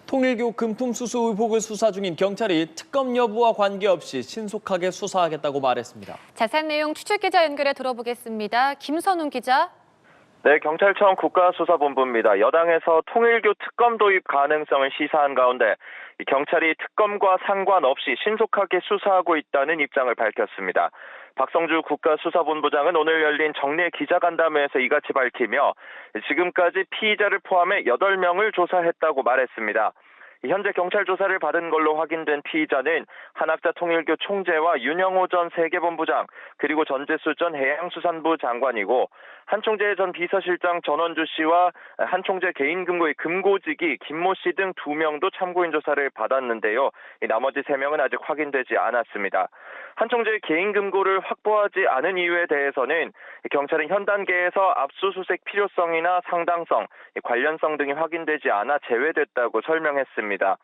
통일교 금품 수수 의혹을 수사 중인 경찰이 특검 여부와 관계없이 신속하게 수사하겠다고 말했습니다. 자세한 내용 취재기자 연결해 들어보겠습니다. 김선웅 기자. 네, 경찰청 국가수사본부입니다. 여당에서 통일교 특검 도입 가능성을 시사한 가운데 경찰이 특검과 상관없이 신속하게 수사하고 있다는 입장을 밝혔습니다. 박성주 국가수사본부장은 오늘 열린 정례 기자간담회에서 이같이 밝히며 지금까지 피의자를 포함해 8명을 조사했다고 말했습니다. 현재 경찰 조사를 받은 걸로 확인된 피의자는 한학자 통일교 총재와 윤영호 전 세계본부장, 그리고 전재수 전 해양수산부 장관이고, 한 총재 전 비서실장 전원주 씨와 한 총재 개인 금고의 금고직이 김모 씨 등 2명도 참고인 조사를 받았는데요. 나머지 3명은 아직 확인되지 않았습니다. 한 총재의 개인 금고를 확보하지 않은 이유에 대해서는 경찰은 현 단계에서 압수수색 필요성이나 상당성, 관련성 등이 확인되지 않아 제외됐다고 설명했습니다.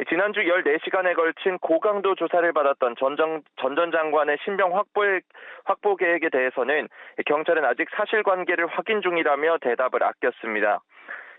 지난주 14시간에 걸친 고강도 조사를 받았던 전 전 장관의 신병 확보 계획에 대해서는 경찰은 아직 사실관계를 확인 중이라며 대답을 아꼈습니다.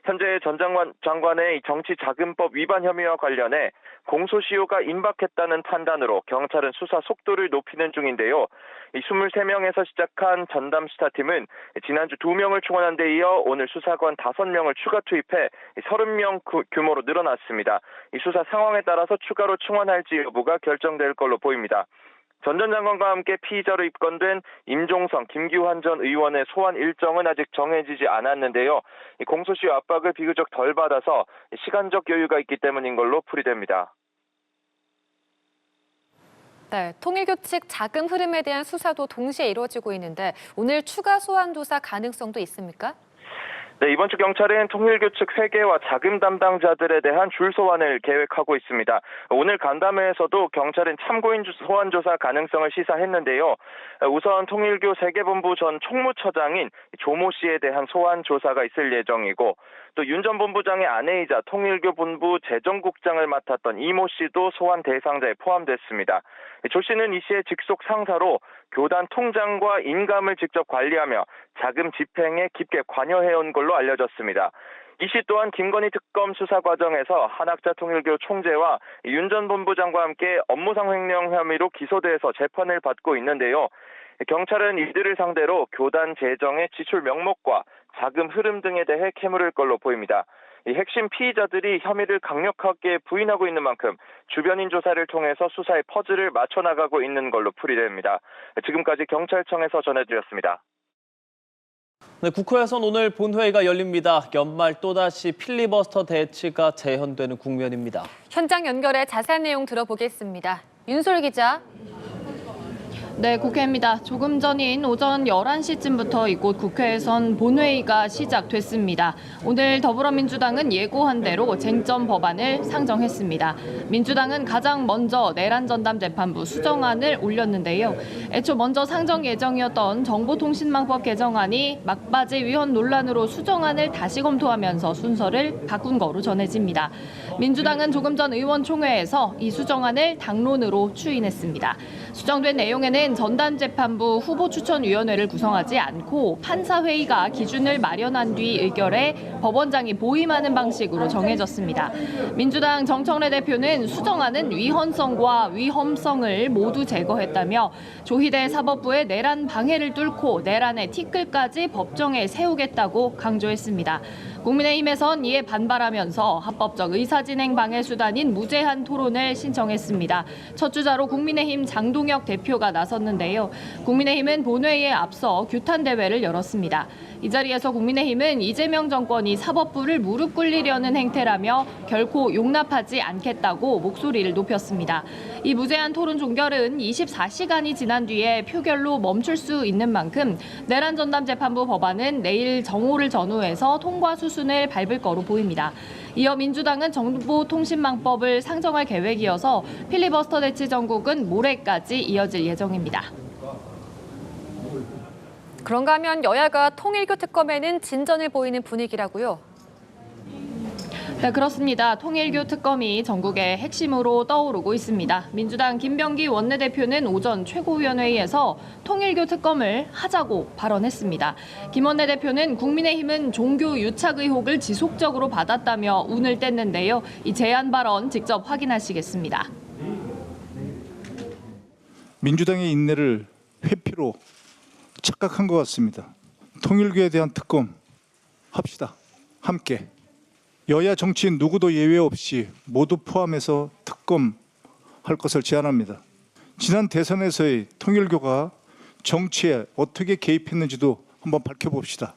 현재 전 장관의 정치자금법 위반 혐의와 관련해 공소시효가 임박했다는 판단으로 경찰은 수사 속도를 높이는 중인데요. 23명에서 시작한 전담 수사팀은 지난주 2명을 충원한 데 이어 오늘 수사관 5명을 추가 투입해 30명 규모로 늘어났습니다. 이 수사 상황에 따라서 추가로 충원할지 여부가 결정될 걸로 보입니다. 전 장관과 함께 피의자로 입건된 임종성, 김기환 전 의원의 소환 일정은 아직 정해지지 않았는데요. 공소시효 압박을 비교적 덜 받아서 시간적 여유가 있기 때문인 걸로 풀이됩니다. 네, 통일교 측 자금 흐름에 대한 수사도 동시에 이루어지고 있는데 오늘 추가 소환 조사 가능성도 있습니까? 네, 이번 주 경찰은 통일교 측 회계와 자금 담당자들에 대한 줄 소환을 계획하고 있습니다. 오늘 간담회에서도 경찰은 참고인 소환 조사 가능성을 시사했는데요. 우선 통일교 세계본부 전 총무처장인 조모 씨에 대한 소환 조사가 있을 예정이고, 또 윤 전 본부장의 아내이자 통일교 본부 재정국장을 맡았던 이모 씨도 소환 대상자에 포함됐습니다. 조 씨는 이 씨의 직속 상사로 교단 통장과 인감을 직접 관리하며 자금 집행에 깊게 관여해온 걸로 알려졌습니다. 이 씨 또한 김건희 특검 수사 과정에서 한학자 통일교 총재와 윤 전 본부장과 함께 업무상 횡령 혐의로 기소돼서 재판을 받고 있는데요. 경찰은 이들을 상대로 교단 재정의 지출 명목과 자금 흐름 등에 대해 캐물을 걸로 보입니다. 이 핵심 피의자들이 혐의를 강력하게 부인하고 있는 만큼 주변인 조사를 통해서 수사의 퍼즐을 맞춰나가고 있는 걸로 풀이됩니다. 지금까지 경찰청에서 전해드렸습니다. 네, 국회에서는 오늘 본회의가 열립니다. 연말 또다시 필리버스터 대치가 재현되는 국면입니다. 현장 연결해 자세한 내용 들어보겠습니다. 윤솔 기자. 네, 국회입니다. 조금 전인 오전 11시쯤부터 이곳 국회에선 본회의가 시작됐습니다. 오늘 더불어민주당은 예고한 대로 쟁점 법안을 상정했습니다. 민주당은 가장 먼저 내란전담재판부 수정안을 올렸는데요. 애초 먼저 상정 예정이었던 정보통신망법 개정안이 막바지 위헌 논란으로 수정안을 다시 검토하면서 순서를 바꾼 거로 전해집니다. 민주당은 조금 전 의원총회에서 이 수정안을 당론으로 추인했습니다. 수정된 내용에는 전담재판부 후보추천위원회를 구성하지 않고 판사회의가 기준을 마련한 뒤 의결해 법원장이 보임하는 방식으로 정해졌습니다. 민주당 정청래 대표는 수정안은 위헌성과 위험성을 모두 제거했다며 조희대 사법부의 내란 방해를 뚫고 내란의 티끌까지 법정에 세우겠다고 강조했습니다. 국민의힘에선 이에 반발하면서 합법적 의사진행 방해 수단인 무제한 토론을 신청했습니다. 첫 주자로 국민의힘 장동혁 대표가 나섰는데요. 국민의힘은 본회의에 앞서 규탄 대회를 열었습니다. 이 자리에서 국민의힘은 이재명 정권이 사법부를 무릎 꿇리려는 행태라며 결코 용납하지 않겠다고 목소리를 높였습니다. 이 무제한 토론 종결은 24시간이 지난 뒤에 표결로 멈출 수 있는 만큼 내란전담재판부 법안은 내일 정오를 전후해서 통과 수순을 밟을 거로 보입니다. 이어 민주당은 정보통신망법을 상정할 계획이어서 필리버스터 대치 전국은 모레까지 이어질 예정입니다. 그런가 하면 여야가 통일교 특검에는 진전을 보이는 분위기라고요? 네, 그렇습니다. 통일교 특검이 전국의 핵심으로 떠오르고 있습니다. 민주당 김병기 원내대표는 오전 최고위원회의에서 통일교 특검을 하자고 발언했습니다. 김 원내대표는 국민의힘은 종교 유착 의혹을 지속적으로 받았다며 운을 뗐는데요. 이 제안 발언 직접 확인하시겠습니다. 민주당의 인내를 회피로 착각한 것 같습니다. 통일교에 대한 특검 합시다. 함께. 여야 정치인 누구도 예외 없이 모두 포함해서 특검할 것을 제안합니다. 지난 대선에서의 통일교가 정치에 어떻게 개입했는지도 한번 밝혀봅시다.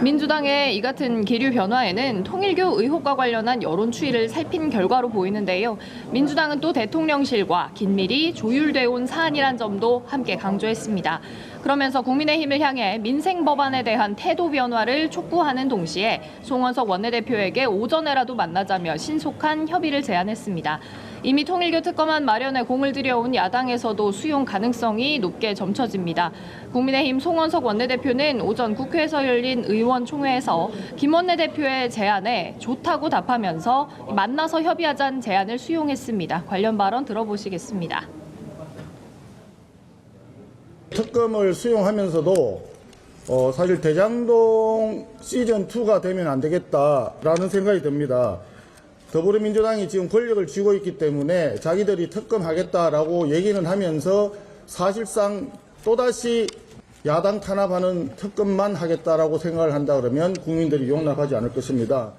민주당의 이 같은 기류 변화에는 통일교 의혹과 관련한 여론 추이를 살핀 결과로 보이는데요. 민주당은 또 대통령실과 긴밀히 조율돼 온 사안이란 점도 함께 강조했습니다. 그러면서 국민의힘을 향해 민생 법안에 대한 태도 변화를 촉구하는 동시에 송원석 원내대표에게 오전에라도 만나자며 신속한 협의를 제안했습니다. 이미 통일교 특검안 마련에 공을 들여온 야당에서도 수용 가능성이 높게 점쳐집니다. 국민의힘 송원석 원내대표는 오전 국회에서 열린 의원총회에서 김 원내대표의 제안에 좋다고 답하면서 만나서 협의하자는 제안을 수용했습니다. 관련 발언 들어보시겠습니다. 특검을 수용하면서도 사실 대장동 시즌2가 되면 안 되겠다라는 생각이 듭니다. 더불어민주당이 지금 권력을 쥐고 있기 때문에 자기들이 특검하겠다라고 얘기는 하면서 사실상 또다시 야당 탄압하는 특검만 하겠다라고 생각을 한다 그러면 국민들이 용납하지 않을 것입니다.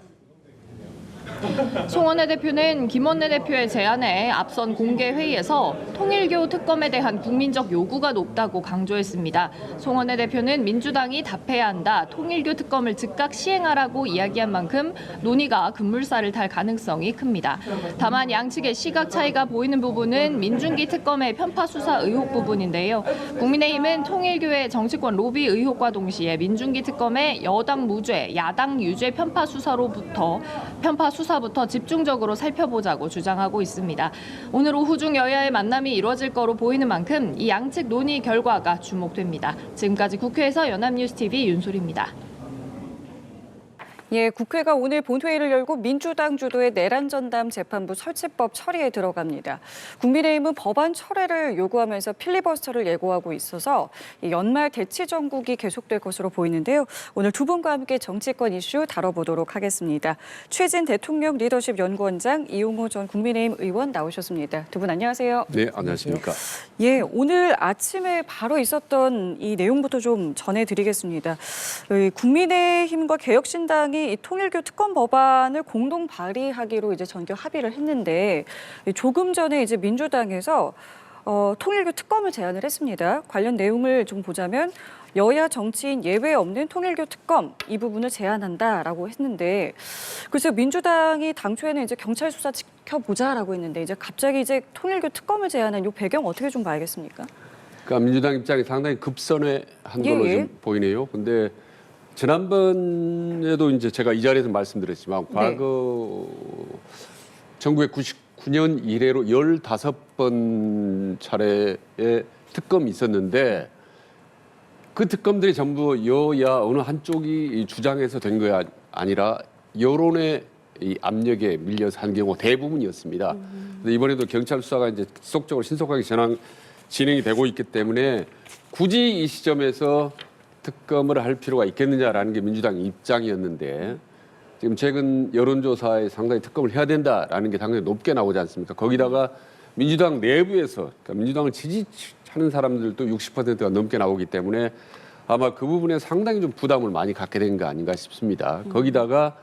송 원내대표는 김 원내대표의 제안에 앞선 공개 회의에서 통일교 특검에 대한 국민적 요구가 높다고 강조했습니다. 송 원내대표는 민주당이 답해야 한다, 통일교 특검을 즉각 시행하라고 이야기한 만큼 논의가 급물살을 탈 가능성이 큽니다. 다만 양측의 시각 차이가 보이는 부분은 민중기 특검의 편파 수사 의혹 부분인데요. 국민의힘은 통일교의 정치권 로비 의혹과 동시에 민중기 특검의 여당 무죄, 야당 유죄 편파 수사부터 집중적으로 살펴보자고 주장하고 있습니다. 오늘 오후 중 여야의 만남이 이루어질 거로 보이는 만큼 이 양측 논의 결과가 주목됩니다. 지금까지 국회에서 연합뉴스TV 윤소리입니다. 예, 국회가 오늘 본회의를 열고 민주당 주도의 내란 전담 재판부 설치법 처리에 들어갑니다. 국민의힘은 법안 철회를 요구하면서 필리버스터를 예고하고 있어서 연말 대치 정국이 계속될 것으로 보이는데요. 오늘 두 분과 함께 정치권 이슈 다뤄보도록 하겠습니다. 최진 대통령 리더십 연구원장, 이용호 전 국민의힘 의원 나오셨습니다. 두 분 안녕하세요. 네, 안녕하십니까. 예, 오늘 아침에 바로 있었던 이 내용부터 좀 전해드리겠습니다. 국민의힘과 개혁신당이 이 통일교 특검 법안을 공동 발의하기로 이제 전격 합의를 했는데 조금 전에 이제 민주당에서 통일교 특검을 제안을 했습니다. 관련 내용을 좀 보자면 여야 정치인 예외 없는 통일교 특검 이 부분을 제안한다라고 했는데 글쎄요, 민주당이 당초에는 이제 경찰 수사 지켜보자라고 했는데 이제 갑자기 이제 통일교 특검을 제안한 이 배경 어떻게 좀 봐야겠습니까? 그러니까 민주당 입장이 상당히 급선회한 걸로 좀 보이네요. 근데 지난번에도 이제 제가 이 자리에서 말씀드렸지만 과거 1999년 이래로 15번 차례의 특검이 있었는데 그 특검들이 전부 여야 어느 한쪽이 주장해서 된 게 아니라 여론의 이 압력에 밀려서 한 경우 대부분이었습니다. 근데 이번에도 경찰 수사가 이제 지속적으로 신속하게 진행이 되고 있기 때문에 굳이 이 시점에서 특검을 할 필요가 있겠느냐라는 게 민주당의 입장이었는데 지금 최근 여론조사에 상당히 특검을 해야 된다라는 게 당연히 높게 나오지 않습니까? 거기다가 민주당 내부에서 그러니까 민주당을 지지하는 사람들도 60%가 넘게 나오기 때문에 아마 그 부분에 상당히 좀 부담을 많이 갖게 된 거 아닌가 싶습니다. 거기다가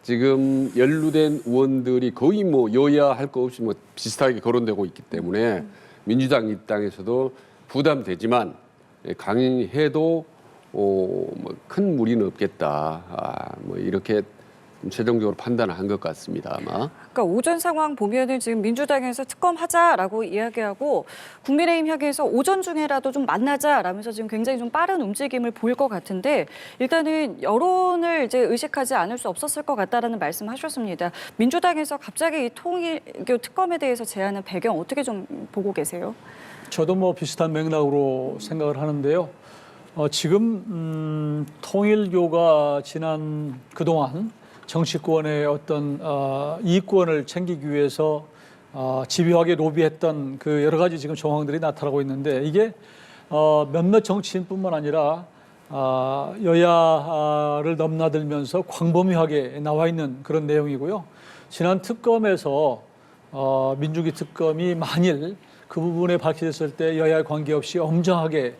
지금 연루된 의원들이 거의 뭐 여야 할 거 없이 뭐 비슷하게 거론되고 있기 때문에 민주당 입장에서도 부담되지만 강행해도 뭐 큰 무리는 없겠다. 뭐 이렇게 최종적으로 판단을 한 것 같습니다. 아마. 그러니까 오전 상황 보면은 지금 민주당에서 특검하자라고 이야기하고 국민의힘 향해서 오전 중에라도 좀 만나자라면서 지금 굉장히 좀 빠른 움직임을 보일 것 같은데 일단은 여론을 이제 의식하지 않을 수 없었을 것 같다라는 말씀하셨습니다. 민주당에서 갑자기 이 통일교 특검에 대해서 제안한 배경 어떻게 좀 보고 계세요? 저도 뭐 비슷한 맥락으로 생각을 하는데요. 지금 통일교가 지난 그동안 정치권의 어떤 이익권을 챙기기 위해서 집요하게 로비했던 그 여러 가지 지금 정황들이 나타나고 있는데 이게 몇몇 정치인뿐만 아니라 여야를 넘나들면서 광범위하게 나와 있는 그런 내용이고요. 지난 특검에서 민주기 특검이 만일 그 부분에 밝혀졌을 때 여야에 관계없이 엄정하게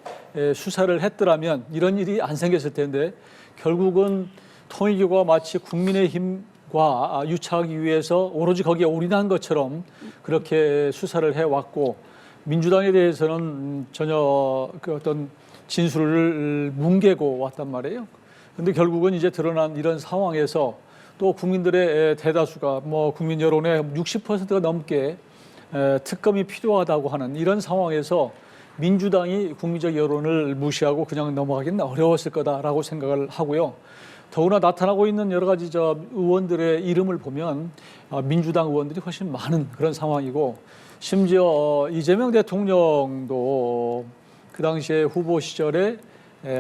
수사를 했더라면 이런 일이 안 생겼을 텐데 결국은 통일교가 마치 국민의힘과 유착하기 위해서 오로지 거기에 올인한 것처럼 그렇게 수사를 해왔고 민주당에 대해서는 전혀 그 어떤 진술을 뭉개고 왔단 말이에요. 그런데 결국은 이제 드러난 이런 상황에서 또 국민들의 대다수가 뭐 국민 여론의 60%가 넘게 특검이 필요하다고 하는 이런 상황에서 민주당이 국민적 여론을 무시하고 그냥 넘어가기는 어려웠을 거다라고 생각을 하고요. 더구나 나타나고 있는 여러 가지 의원들의 이름을 보면 민주당 의원들이 훨씬 많은 그런 상황이고 심지어 이재명 대통령도 그 당시에 후보 시절에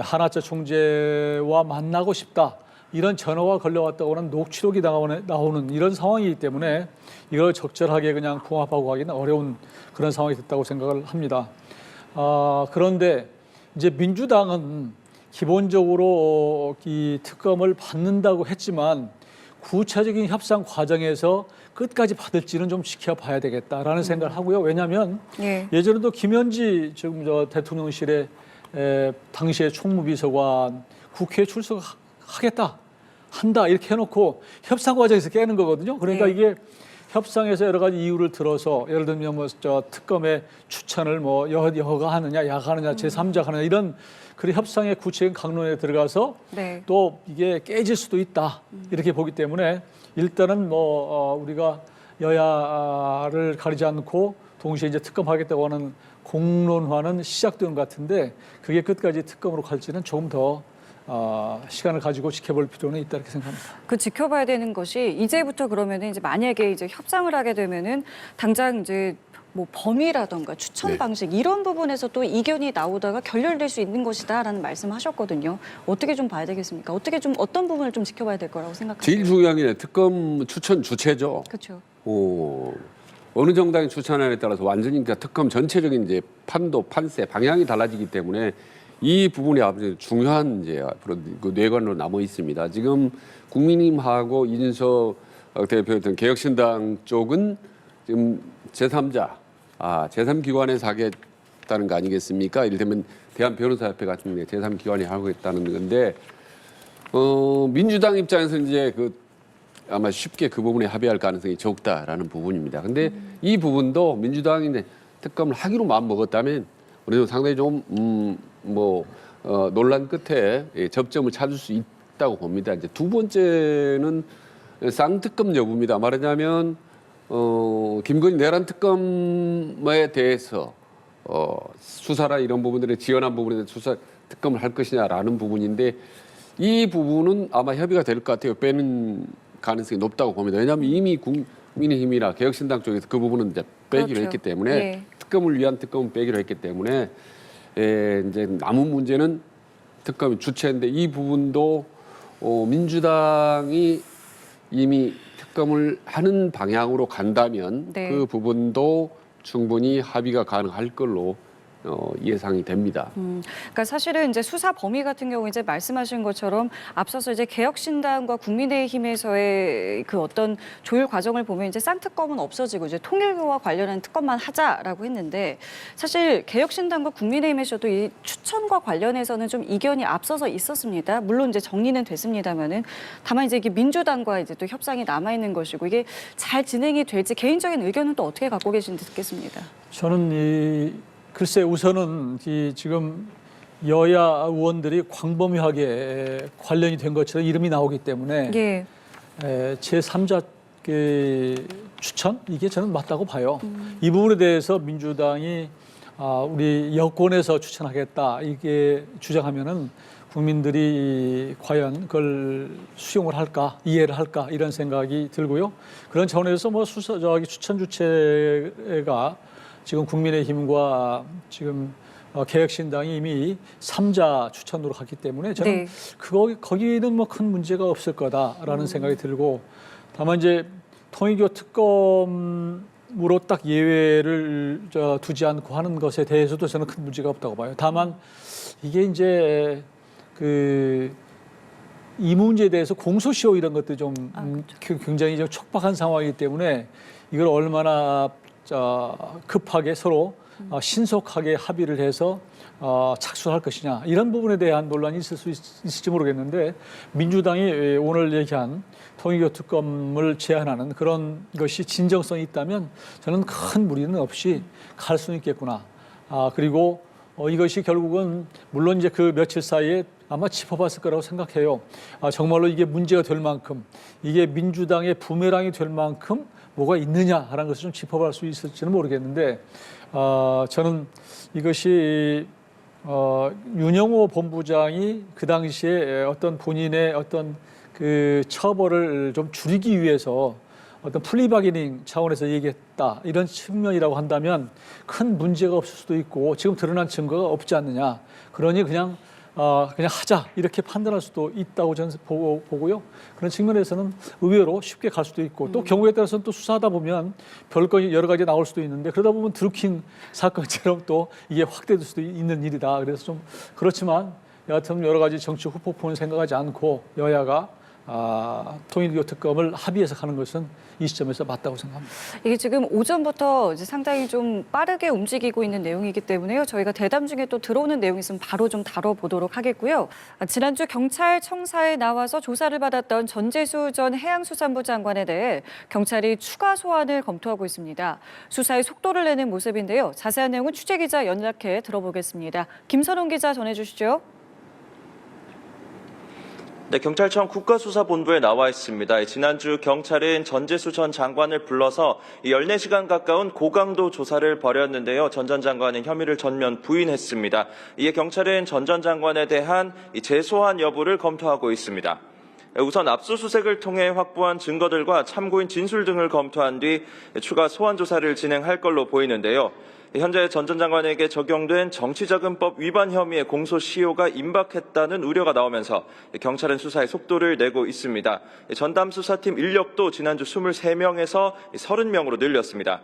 한화처 총재와 만나고 싶다. 이런 전화가 걸려왔다고 하는 녹취록이 나오는 이런 상황이기 때문에 이걸 적절하게 그냥 봉합하고 가기는 어려운 그런 상황이 됐다고 생각을 합니다. 그런데 이제 민주당은 기본적으로 이 특검을 받는다고 했지만 구체적인 협상 과정에서 끝까지 받을지는 좀 지켜봐야 되겠다라는 생각을 하고요. 왜냐하면 예전에도 김현지 지금 대통령실의 당시의 총무비서관 국회에 출석하겠다. 한다 이렇게 해놓고 협상 과정에서 깨는 거거든요. 그러니까 이게 협상에서 여러 가지 이유를 들어서 예를 들면 뭐 특검의 추천을 뭐 여가 하느냐, 야가 하느냐, 제3자가 하느냐 이런 그런 협상의 구체적인 강론에 들어가서 또 이게 깨질 수도 있다 이렇게 보기 때문에 일단은 뭐 우리가 여야를 가리지 않고 동시에 이제 특검하겠다고 하는 공론화는 시작된 것 같은데 그게 끝까지 특검으로 갈지는 조금 더 시간을 가지고 지켜볼 필요는 있다 이렇게 생각합니다. 그 지켜봐야 되는 것이 이제부터 그러면은 이제 만약에 이제 협상을 하게 되면은 당장 이제 뭐 범위라던가 추천 방식 이런 부분에서 또 이견이 나오다가 결렬될 수 있는 것이다라는 말씀하셨거든요. 어떻게 좀 봐야 되겠습니까? 어떻게 좀 어떤 부분을 좀 지켜봐야 될 거라고 생각하세요? 제일 중요한 게 특검 추천 주체죠. 그렇죠. 어느 정당이 추천하느냐에 따라서 완전히 그러니까 특검 전체적인 이제 판도, 판세, 방향이 달라지기 때문에 이 부분이 아주 중요한 이제 앞으로 그 뇌관으로 남아 있습니다. 지금 국민의힘하고 이준석 대표였던 개혁신당 쪽은 지금 제3자, 제3기관에서 하겠다는 거 아니겠습니까? 이를테면 대한변호사협회 같은 데 제3기관이 하겠다는 건데, 민주당 입장에서 이제 아마 쉽게 그 부분에 합의할 가능성이 적다라는 부분입니다. 근데 이 부분도 민주당이 이제 특검을 하기로 마음 먹었다면 어느 정도 상당히 좀 논란 끝에 접점을 찾을 수 있다고 봅니다. 이제 두 번째는 쌍특검 여부입니다. 말하자면 김건희 내란 특검에 대해서 수사나 이런 부분들에 지연한 부분에 대해서 수사 특검을 할 것이냐라는 부분인데 이 부분은 아마 협의가 될 것 같아요. 빼는 가능성이 높다고 봅니다. 왜냐하면 이미 국민의힘이나 개혁신당 쪽에서 그 부분은 이제 빼기로 했기 때문에 특검을 위한 특검은 빼기로 했기 때문에 이제 남은 문제는 특검이 주체인데 이 부분도 민주당이 이미 특검을 하는 방향으로 간다면 그 부분도 충분히 합의가 가능할 걸로 예상이 됩니다. 그러니까 사실은 이제 수사 범위 같은 경우 이제 말씀하신 것처럼 앞서서 이제 개혁신당과 국민의힘에서의 그 어떤 조율 과정을 보면 이제 쌍특검은 없어지고 이제 통일교와 관련한 특검만 하자라고 했는데 사실 개혁신당과 국민의힘에서도 이 추천과 관련해서는 좀 이견이 앞서서 있었습니다. 물론 이제 정리는 됐습니다만은 다만 이제 이게 민주당과 이제 또 협상이 남아 있는 것이고 이게 잘 진행이 될지 개인적인 의견은 또 어떻게 갖고 계신지 듣겠습니다. 저는 글쎄 우선은 지금 여야 의원들이 광범위하게 관련이 된 것처럼 이름이 나오기 때문에 제3자 추천 이게 저는 맞다고 봐요. 이 부분에 대해서 민주당이 우리 여권에서 추천하겠다 이게 주장하면은 국민들이 과연 그걸 수용을 할까 이해를 할까 이런 생각이 들고요. 그런 차원에서 뭐 추천 주체가 지금 국민의힘과 지금 개혁신당이 이미 3자 추천으로 갔기 때문에 저는 네. 거기는 뭐 큰 문제가 없을 거다라는 생각이 들고, 다만 이제 통일교 특검으로 딱 예외를 두지 않고 하는 것에 대해서도 저는 큰 문제가 없다고 봐요. 다만 이게 이제 이 문제에 대해서 공소시효 이런 것도 좀 굉장히 좀 촉박한 상황이기 때문에 이걸 얼마나 급하게 서로 신속하게 합의를 해서 착수할 것이냐, 이런 부분에 대한 논란이 있을 수 있을지 모르겠는데, 민주당이 오늘 얘기한 통일교 특검을 제안하는 그런 것이 진정성이 있다면 저는 큰 무리는 없이 갈 수 있겠구나. 그리고 이것이 결국은 물론 이제 그 며칠 사이에 아마 짚어봤을 거라고 생각해요. 정말로 이게 문제가 될 만큼, 이게 민주당의 부메랑이 될 만큼 뭐가 있느냐라는 것을 좀 짚어볼 수 있을지는 모르겠는데, 저는 이것이 윤영호 본부장이 그 당시에 어떤 본인의 어떤 그 처벌을 좀 줄이기 위해서 어떤 플리바게닝 차원에서 얘기했다, 이런 측면이라고 한다면 큰 문제가 없을 수도 있고, 지금 드러난 증거가 없지 않느냐, 그러니 그냥 하자, 이렇게 판단할 수도 있다고 저는 보고요. 그런 측면에서는 의외로 쉽게 갈 수도 있고, 또 경우에 따라서는 또 수사하다 보면 별건이 여러 가지 나올 수도 있는데, 그러다 보면 드루킹 사건처럼 또 이게 확대될 수도 있는 일이다. 그래서 좀 그렇지만 여하튼 여러 가지 정치 후폭풍을 생각하지 않고 여야가 통일교 특검을 합의해서 가는 것은 이 시점에서 맞다고 생각합니다. 이게 지금 오전부터 이제 상당히 좀 빠르게 움직이고 있는 내용이기 때문에요. 저희가 대담 중에 또 들어오는 내용이 있으면 바로 좀 다뤄보도록 하겠고요. 지난주 경찰청사에 나와서 조사를 받았던 전재수 전 해양수산부 장관에 대해 경찰이 추가 소환을 검토하고 있습니다. 수사에 속도를 내는 모습인데요. 자세한 내용은 취재기자 연락해 들어보겠습니다. 김선홍 기자 전해주시죠. 네, 경찰청 국가수사본부에 나와 있습니다. 지난주 경찰은 전재수 전 장관을 불러서 14시간 가까운 고강도 조사를 벌였는데요. 전 장관은 혐의를 전면 부인했습니다. 이에 경찰은 전 장관에 대한 재소환 여부를 검토하고 있습니다. 우선 압수수색을 통해 확보한 증거들과 참고인 진술 등을 검토한 뒤 추가 소환 조사를 진행할 걸로 보이는데요. 현재 전 장관에게 적용된 정치자금법 위반 혐의의 공소시효가 임박했다는 우려가 나오면서 경찰은 수사에 속도를 내고 있습니다. 전담 수사팀 인력도 지난주 23명에서 30명으로 늘렸습니다.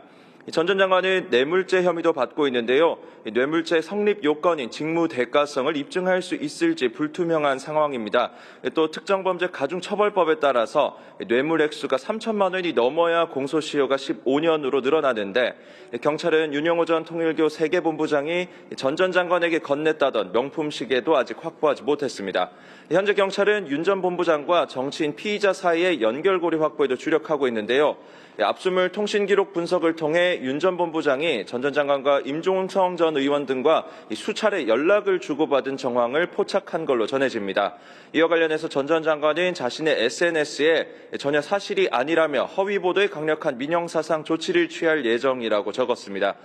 전 장관은 뇌물죄 혐의도 받고 있는데요. 뇌물죄 성립 요건인 직무 대가성을 입증할 수 있을지 불투명한 상황입니다. 또 특정범죄 가중처벌법에 따라서 뇌물 액수가 3천만 원이 넘어야 공소시효가 15년으로 늘어나는데, 경찰은 윤영호 전 통일교 세계본부장이 전 장관에게 건넸다던 명품 시계도 아직 확보하지 못했습니다. 현재 경찰은 윤 전 본부장과 정치인 피의자 사이의 연결고리 확보에도 주력하고 있는데요. 압수물 통신기록 분석을 통해 윤 전 본부장이 전 장관과 임종성 전 의원 등과 수차례 연락을 주고받은 정황을 포착한 걸로 전해집니다. 이와 관련해서 전 장관은 자신의 SNS에 전혀 사실이 아니라며 허위 보도에 강력한 민형사상 조치를 취할 예정이라고 적었습니다.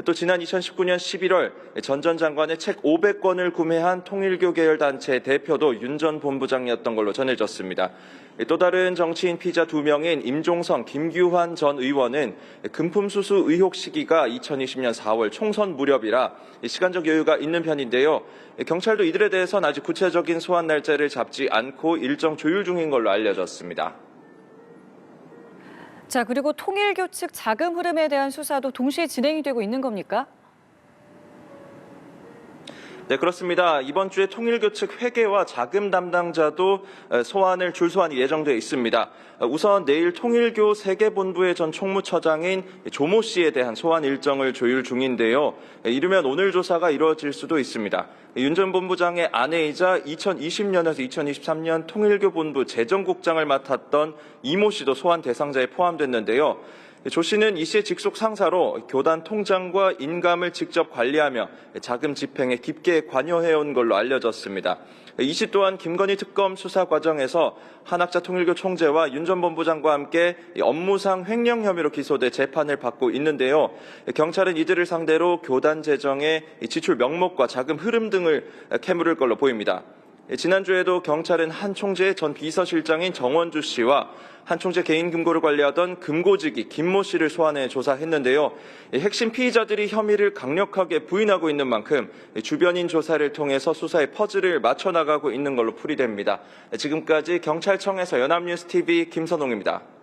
또 지난 2019년 11월 전 장관의 책 500권을 구매한 통일교 계열 단체 대표도 윤 전 본부장이었던 걸로 전해졌습니다. 또 다른 정치인 피의자 2명인 임종성, 김규환 전 의원은 금품 수수 의혹 시기가 2020년 4월 총선 무렵이라 시간적 여유가 있는 편인데요. 경찰도 이들에 대해서는 아직 구체적인 소환 날짜를 잡지 않고 일정 조율 중인 걸로 알려졌습니다. 자, 그리고 통일교 측 자금 흐름에 대한 수사도 동시에 진행이 되고 있는 겁니까? 네, 그렇습니다. 이번 주에 통일교 측 회계와 자금 담당자도 출소환이 예정되어 있습니다. 우선 내일 통일교 세계본부의 전 총무처장인 조모 씨에 대한 소환 일정을 조율 중인데요. 이르면 오늘 조사가 이루어질 수도 있습니다. 윤 전 본부장의 아내이자 2020년에서 2023년 통일교 본부 재정국장을 맡았던 이모 씨도 소환 대상자에 포함됐는데요. 조 씨는 이 씨의 직속 상사로 교단 통장과 인감을 직접 관리하며 자금 집행에 깊게 관여해온 걸로 알려졌습니다. 이 씨 또한 김건희 특검 수사 과정에서 한학자 통일교 총재와 윤 전 본부장과 함께 업무상 횡령 혐의로 기소돼 재판을 받고 있는데요. 경찰은 이들을 상대로 교단 재정의 지출 명목과 자금 흐름 등을 캐물을 걸로 보입니다. 지난주에도 경찰은 한 총재의 전 비서실장인 정원주 씨와 한 총재 개인 금고를 관리하던 금고직이 김모 씨를 소환해 조사했는데요. 핵심 피의자들이 혐의를 강력하게 부인하고 있는 만큼 주변인 조사를 통해서 수사의 퍼즐을 맞춰나가고 있는 걸로 풀이됩니다. 지금까지 경찰청에서 연합뉴스TV 김선홍입니다.